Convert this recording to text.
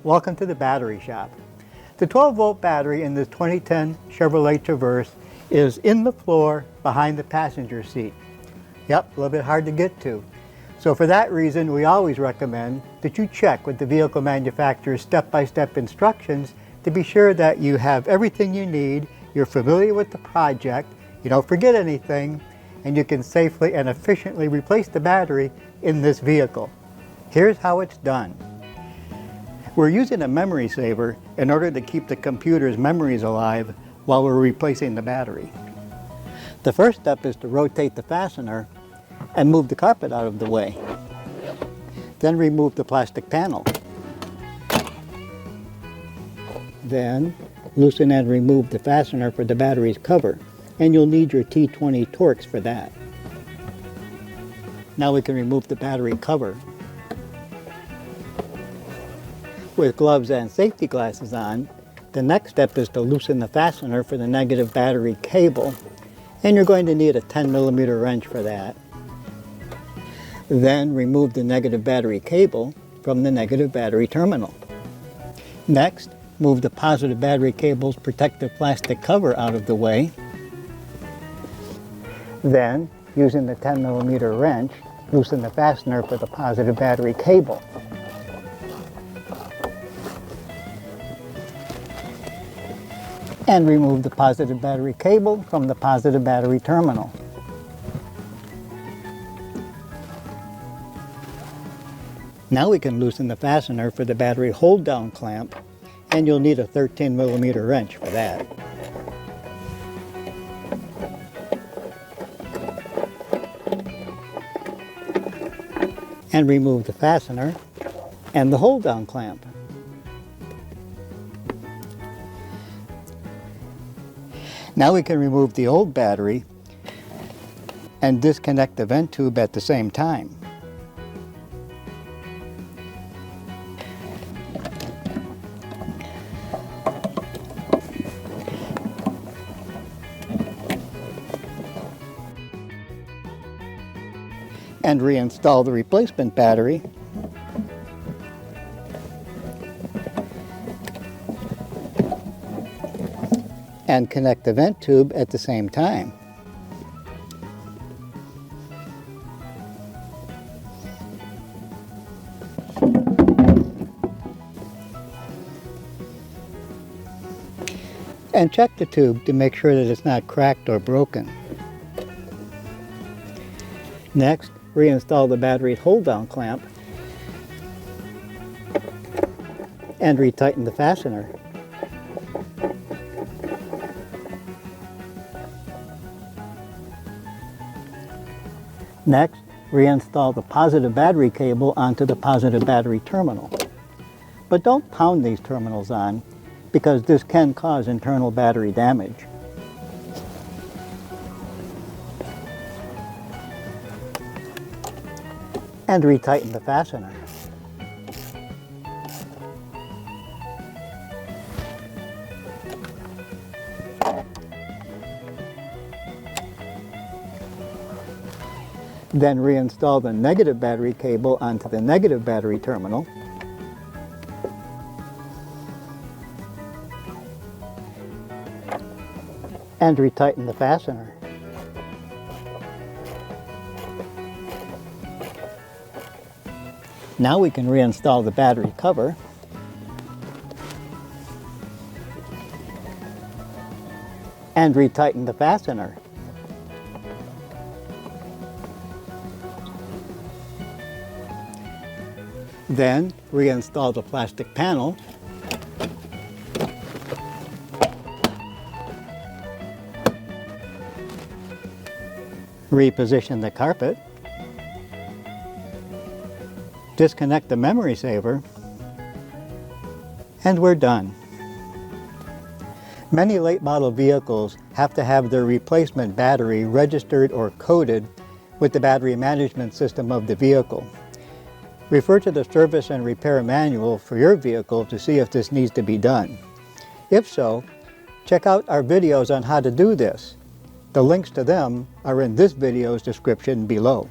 Welcome to the battery shop. The 12-volt battery in this 2010 Chevrolet Traverse is in the floor behind the passenger seat. Yep, a little bit hard to get to. So for that reason, we always recommend that you check with the vehicle manufacturer's step-by-step instructions to be sure that you have everything you need, you're familiar with the project, you don't forget anything, and you can safely and efficiently replace the battery in this vehicle. Here's how it's done. We're using a memory saver in order to keep the computer's memories alive while we're replacing the battery. The first step is to rotate the fastener and move the carpet out of the way. Then remove the plastic panel. Then loosen and remove the fastener for the battery's cover, and you'll need your T20 Torx for that. Now we can remove the battery cover. With gloves and safety glasses on, the next step is to loosen the fastener for the negative battery cable, and you're going to need a 10mm wrench for that. Then remove the negative battery cable from the negative battery terminal. Next, move the positive battery cable's protective plastic cover out of the way. Then, using the 10mm wrench, loosen the fastener for the positive battery cable. And remove the positive battery cable from the positive battery terminal. Now we can loosen the fastener for the battery hold-down clamp, and you'll need a 13mm wrench for that. And remove the fastener and the hold-down clamp. Now we can remove the old battery and disconnect the vent tube at the same time. And reinstall the replacement battery. And connect the vent tube at the same time. And check the tube to make sure that it's not cracked or broken. Next, reinstall the battery hold-down clamp and retighten the fastener. Next, reinstall the positive battery cable onto the positive battery terminal. But don't pound these terminals on, because this can cause internal battery damage. And retighten the fastener. Then reinstall the negative battery cable onto the negative battery terminal. And retighten the fastener. Now we can reinstall the battery cover. And retighten the fastener. Then reinstall the plastic panel. Reposition the carpet. Disconnect the memory saver. And we're done. Many late model vehicles have to have their replacement battery registered or coded with the battery management system of the vehicle. Refer to the service and repair manual for your vehicle to see if this needs to be done. If so, check out our videos on how to do this. The links to them are in this video's description below.